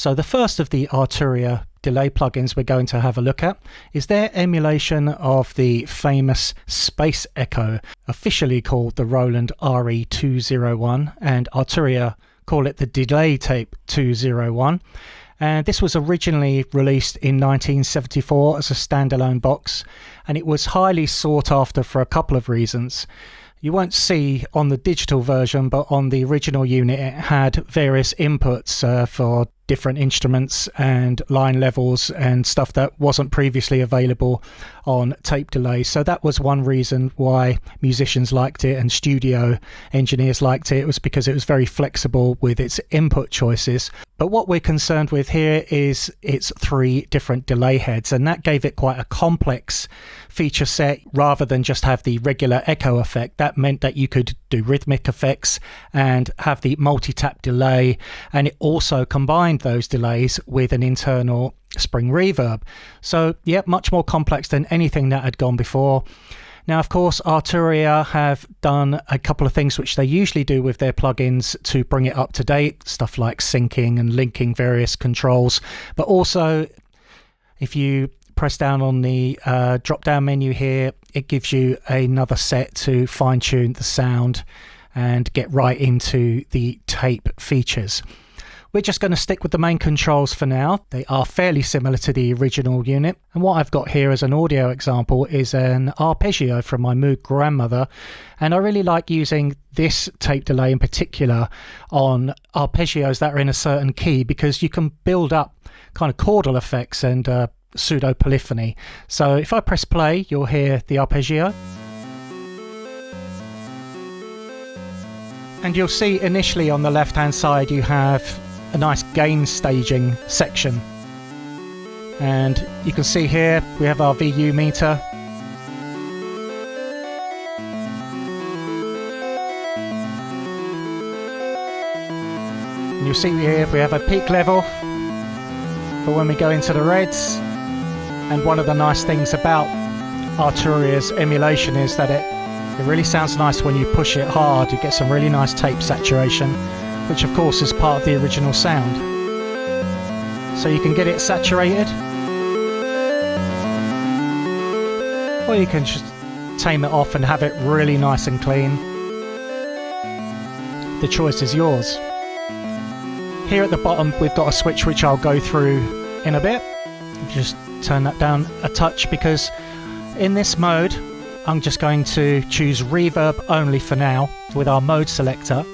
So the first of the Arturia delay plugins we're going to have a look at is their emulation of the famous Space Echo, officially called the Roland RE201, and Arturia call it the Delay Tape 201. And this was originally released in 1974 as a standalone box, and it was highly sought after for a couple of reasons. You won't see on the digital version, but on the original unit it had various inputs for different instruments and line levels and stuff that wasn't previously available on tape delay. So that was one reason why musicians liked it and studio engineers liked it. It was because it was very flexible with its input choices. But what we're concerned with here is its 3 different delay heads, and that gave it quite a complex feature set rather than just have the regular echo effect. That meant that you could do rhythmic effects and have the multi-tap delay, and it also combined those delays with an internal spring reverb. So yeah, much more complex than anything that had gone before. Now, of course, Arturia have done a couple of things which they usually do with their plugins to bring it up to date, stuff like syncing and linking various controls. But also, if you press down on the drop down menu here, it gives you another set to fine tune the sound and get right into the tape features. We're just going to stick with the main controls for now. They are fairly similar to the original unit. And what I've got here as an audio example is an arpeggio from my Moog grandmother. And I really like using this tape delay in particular on arpeggios that are in a certain key, because you can build up kind of chordal effects and pseudo polyphony. So if I press play, you'll hear the arpeggio. And you'll see initially on the left hand side you have a nice gain staging section, and you can see here we have our VU meter, and you'll see here we have a peak level for when we go into the reds. And one of the nice things about Arturia's emulation is that it really sounds nice when you push it hard. You get some really nice tape saturation, which of course is part of the original sound. So you can get it saturated, or you can just tame it off and have it really nice and clean. The choice is yours. Here at the bottom we've got a switch which I'll go through in a bit. Just turn that down a touch, because in this mode I'm just going to choose reverb only for now with our mode selector.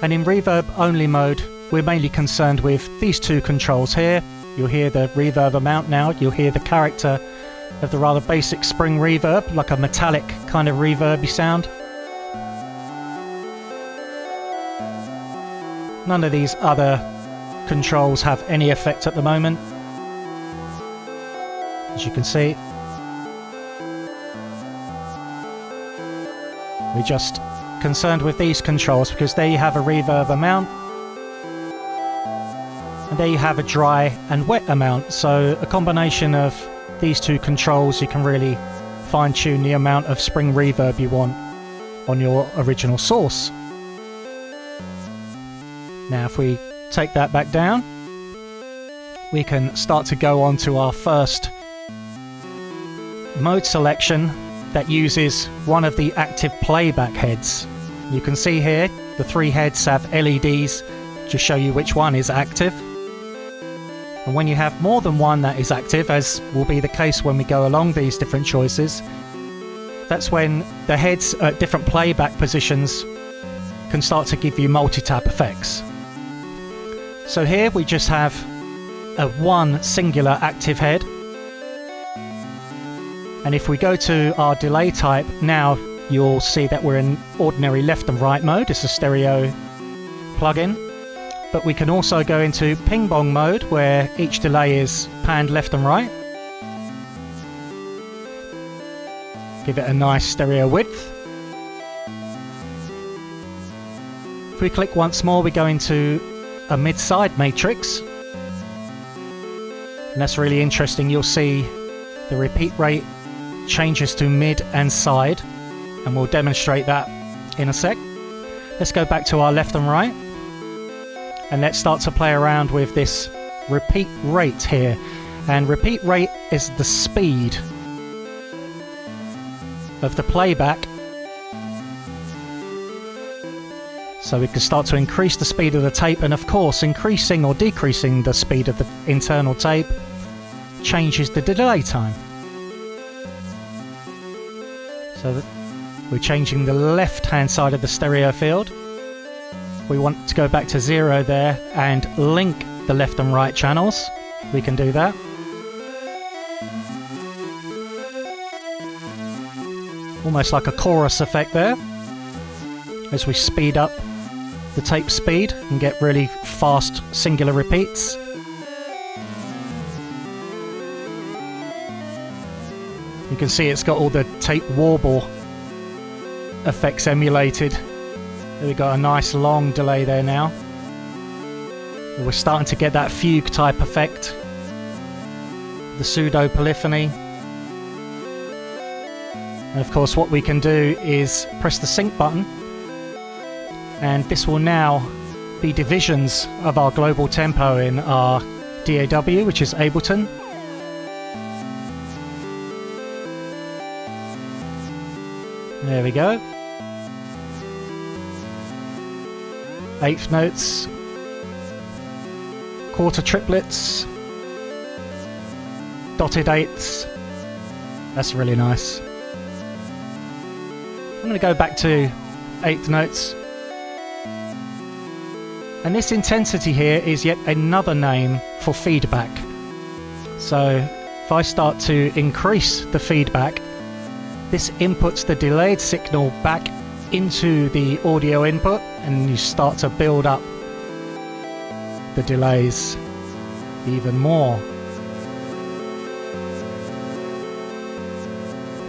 And in reverb only mode, we're mainly concerned with these 2 controls here. You'll hear the reverb amount now. You'll hear the character of the rather basic spring reverb, like a metallic kind of reverby sound. None of these other controls have any effect at the moment, as you can see. We're just concerned with these controls because there you have a reverb amount and there you have a dry and wet amount. So a combination of these 2 controls, you can really fine tune the amount of spring reverb you want on your original source. Now if we take that back down, we can start to go on to our first mode selection that uses one of the active playback heads. You can see here the 3 heads have LEDs to show you which one is active. And when you have more than one that is active, as will be the case when we go along these different choices, that's when the heads at different playback positions can start to give you multi-tap effects. So here we just have a 1 singular active head. And if we go to our delay type now, you'll see that we're in ordinary left and right mode. It's a stereo plugin. But we can also go into ping pong mode, where each delay is panned left and right. Give it a nice stereo width. If we click once more, we go into a mid-side matrix. And that's really interesting. You'll see the repeat rate changes to mid and side, and we'll demonstrate that in a sec. Let's go back to our left and right, and let's start to play around with this repeat rate here, and repeat rate is the speed of the playback. So we can start to increase the speed of the tape, and of course increasing or decreasing the speed of the internal tape changes the delay time. So that we're changing the left hand side of the stereo field. We want to go back to 0 there and link the left and right channels. We can do that. Almost like a chorus effect there, as we speed up the tape speed and get really fast singular repeats. You can see it's got all the tape warble effects emulated. We've got a nice long delay there now. We're starting to get that fugue type effect, the pseudo polyphony. And of course what we can do is press the sync button, and this will now be divisions of our global tempo in our DAW, which is Ableton. There we go. Eighth notes, quarter triplets, dotted eighths. That's really nice. I'm going to go back to eighth notes. And this intensity here is yet another name for feedback. So if I start to increase the feedback, this inputs the delayed signal back into the audio input, and you start to build up the delays even more.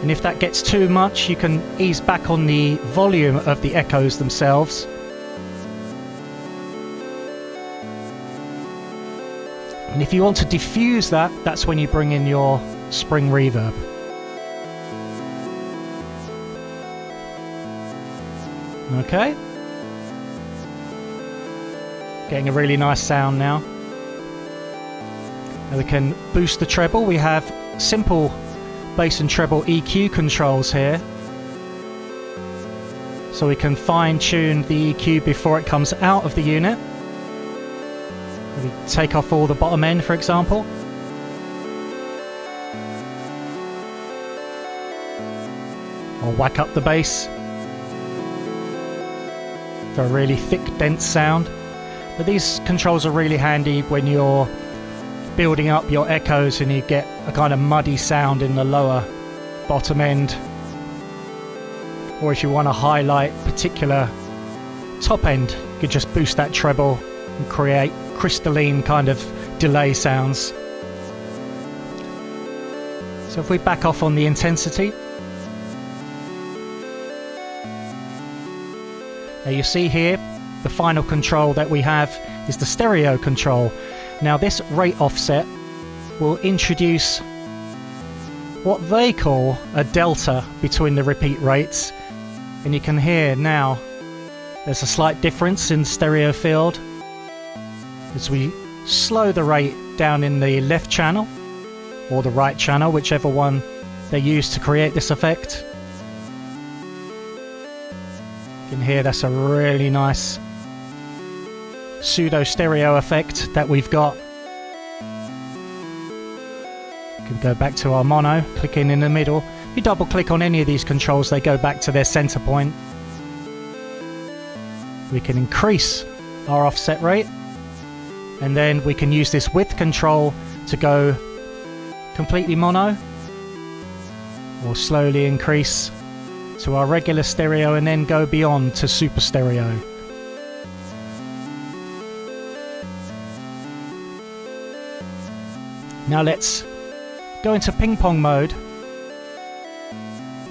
And if that gets too much, you can ease back on the volume of the echoes themselves. And if you want to diffuse that, that's when you bring in your spring reverb. Okay. Getting a really nice sound now. Now we can boost the treble. We have simple bass and treble EQ controls here. So we can fine tune the EQ before it comes out of the unit. We take off all the bottom end, for example. Or whack up the bass for a really thick, dense sound. But these controls are really handy when you're building up your echoes and you get a kind of muddy sound in the lower bottom end. Or if you want to highlight particular top end, you could just boost that treble and create crystalline kind of delay sounds. So if we back off on the intensity, now you see here the final control that we have is the stereo control. Now this rate offset will introduce what they call a delta between the repeat rates, and you can hear now there's a slight difference in the stereo field as we slow the rate down in the left channel or the right channel, whichever one they use to create this effect. You can hear that's a really nice pseudo stereo effect that we've got. You can go back to our mono, clicking in the middle. If you double click on any of these controls, they go back to their center point. We can increase our offset rate, and then we can use this width control to go completely mono, or slowly increase to our regular stereo and then go beyond to super stereo. Now let's go into ping pong mode.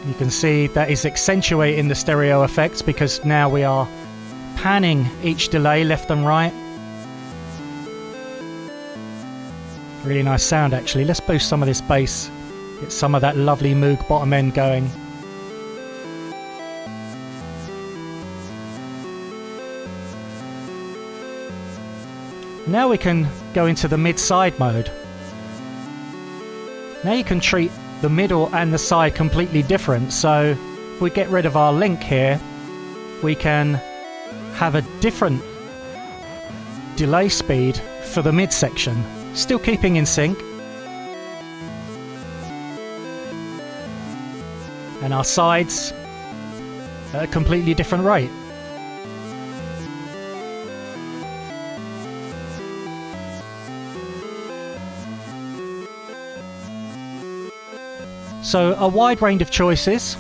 You can see that is accentuating the stereo effects because now we are panning each delay left and right. Really nice sound actually. Let's boost some of this bass, get some of that lovely Moog bottom end going. Now we can go into the mid-side mode. Now you can treat the middle and the side completely different. So if we get rid of our link here, we can have a different delay speed for the midsection, still keeping in sync. And our sides at a completely different rate. So a wide range of choices.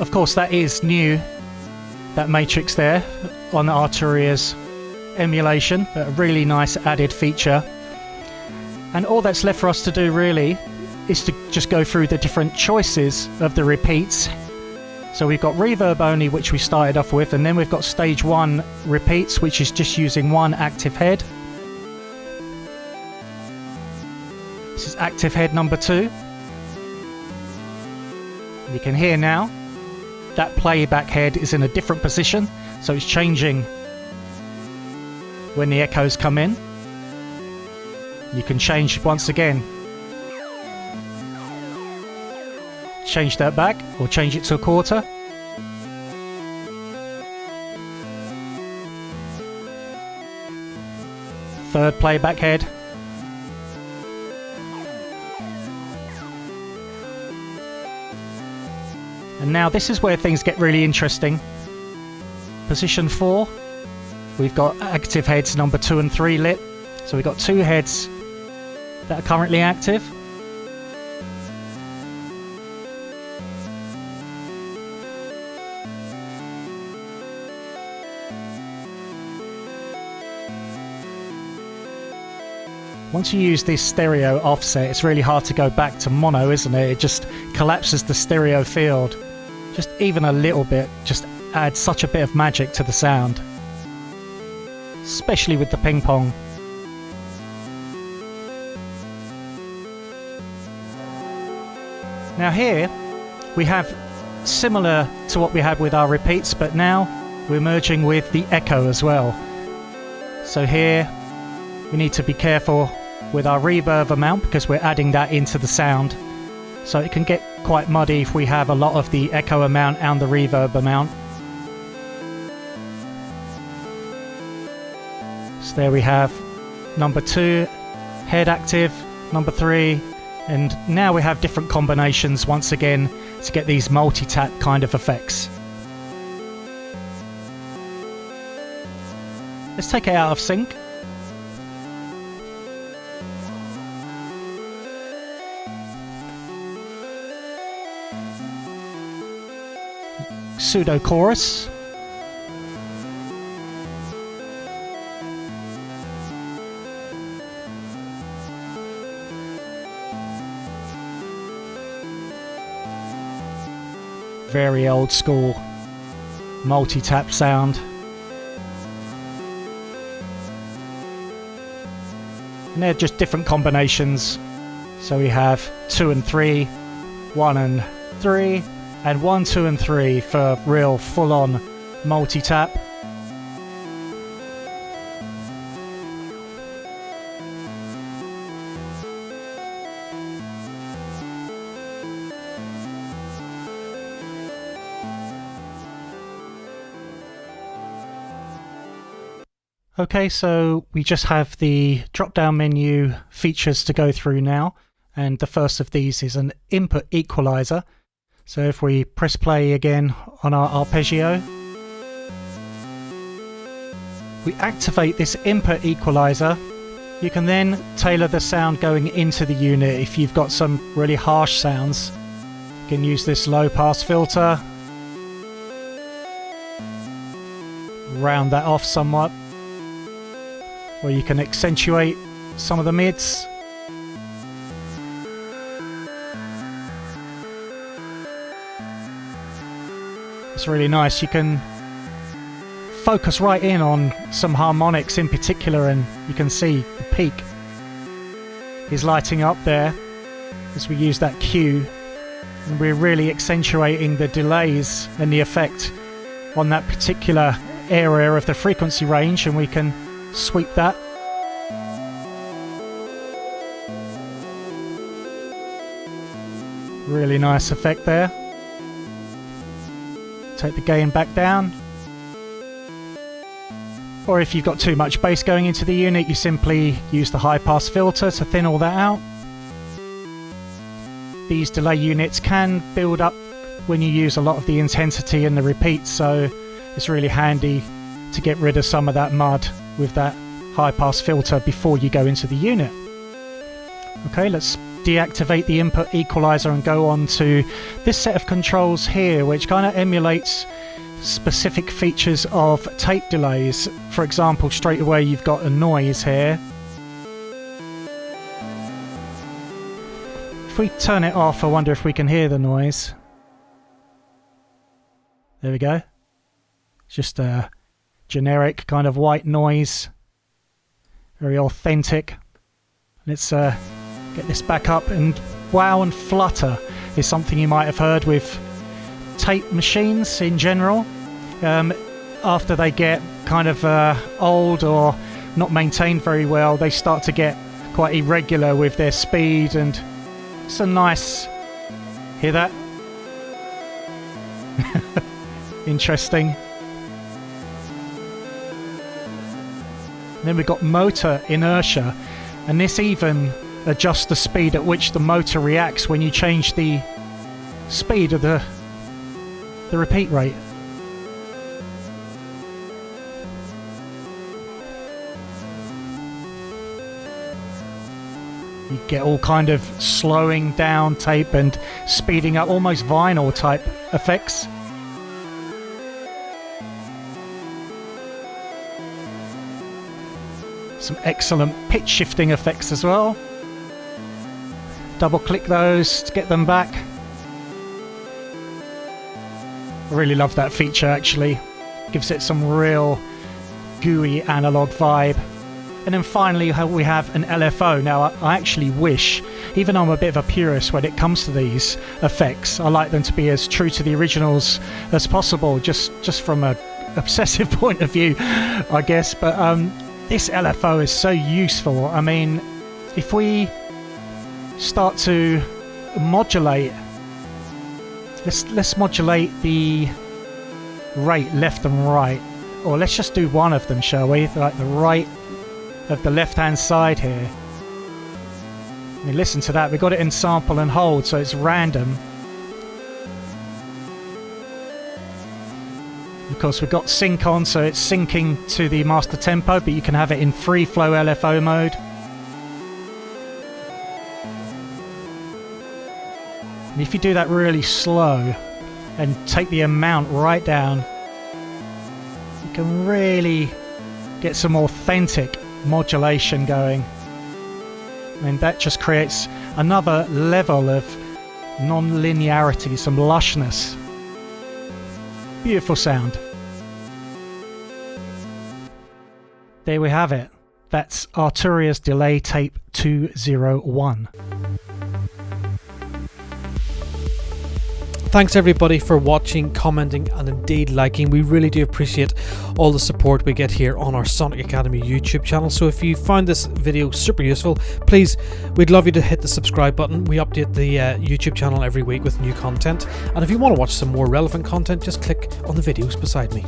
Of course, that is new, that matrix there on Arturia's emulation, a really nice added feature. And all that's left for us to do really is to just go through the different choices of the repeats. So we've got reverb only, which we started off with, and then we've got stage 1 repeats, which is just using one active head. This is active head number 2. You can hear now that playback head is in a different position, so it's changing when the echoes come in. You can change once again, change that back or change it to a quarter. Third playback head. And now this is where things get really interesting. Position 4, we've got active heads number 2 and 3 lit. So we've got 2 heads that are currently active. Once you use this stereo offset, it's really hard to go back to mono, isn't it? It just collapses the stereo field. Just even a little bit, just adds such a bit of magic to the sound. Especially with the ping pong. Now here, we have similar to what we had with our repeats, but now we're merging with the echo as well. So here, we need to be careful with our reverb amount because we're adding that into the sound. So it can get quite muddy if we have a lot of the echo amount and the reverb amount. So there we have number 2, head active, number 3, and now we have different combinations once again to get these multi-tap kind of effects. Let's take it out of sync. Pseudo chorus. Very old school multi-tap sound. And they're just different combinations. So we have 2 and 3, 1 and 3, and 1, 2 and 3 for real full-on multi-tap. Okay, so we just have the drop-down menu features to go through now, and the first of these is an input equalizer. So if we press play again on our arpeggio, we activate this input equalizer. You can then tailor the sound going into the unit if you've got some really harsh sounds. You can use this low pass filter, round that off somewhat, or you can accentuate some of the mids. It's really nice. You can focus right in on some harmonics in particular, and you can see the peak is lighting up there as we use that cue, and we're really accentuating the delays and the effect on that particular area of the frequency range, and we can sweep that. Really nice effect there. Take the gain back down. Or if you've got too much bass going into the unit, you simply use the high pass filter to thin all that out. These delay units can build up when you use a lot of the intensity and the repeats, so it's really handy to get rid of some of that mud with that high pass filter before you go into the unit. Okay, let's deactivate the input equalizer and go on to this set of controls here, which kind of emulates specific features of tape delays. For example, straight away you've got a noise here. If we turn it off, I wonder if we can hear the noise. There we go. Just a generic kind of white noise. Very authentic. Let's get this back up, and wow and flutter is something you might have heard with tape machines in general. After they get kind of old or not maintained very well, they start to get quite irregular with their speed, and it's a nice... Hear that? Interesting. And then we've got motor inertia, and this even adjusts the speed at which the motor reacts when you change the speed of the repeat rate. You get all kind of slowing down tape and speeding up, almost vinyl type effects. Some excellent pitch shifting effects as well. Double click those to get them back. I really love that feature actually. Gives it some real gooey analog vibe. And then finally we have an LFO. Now I actually wish, even though I'm a bit of a purist when it comes to these effects, I like them to be as true to the originals as possible, just from a obsessive point of view, I guess. But this LFO is so useful. I mean, if we start to modulate, let's modulate the rate left and right, or let's just do one of them, shall we? Like the right of the left hand side here. I mean, listen to that. We got it in sample and hold, so it's random. Of course, we've got sync on, so it's syncing to the master tempo, but you can have it in free flow LFO mode. And if you do that really slow and take the amount right down, you can really get some authentic modulation going. I mean, that just creates another level of non-linearity, some lushness. Beautiful sound. There we have it. That's Arturia's Delay Tape 201. Thanks everybody for watching, commenting and indeed liking. We really do appreciate all the support we get here on our Sonic Academy YouTube channel. So if you found this video super useful, please, we'd love you to hit the subscribe button. We update the YouTube channel every week with new content. And if you want to watch some more relevant content, just click on the videos beside me.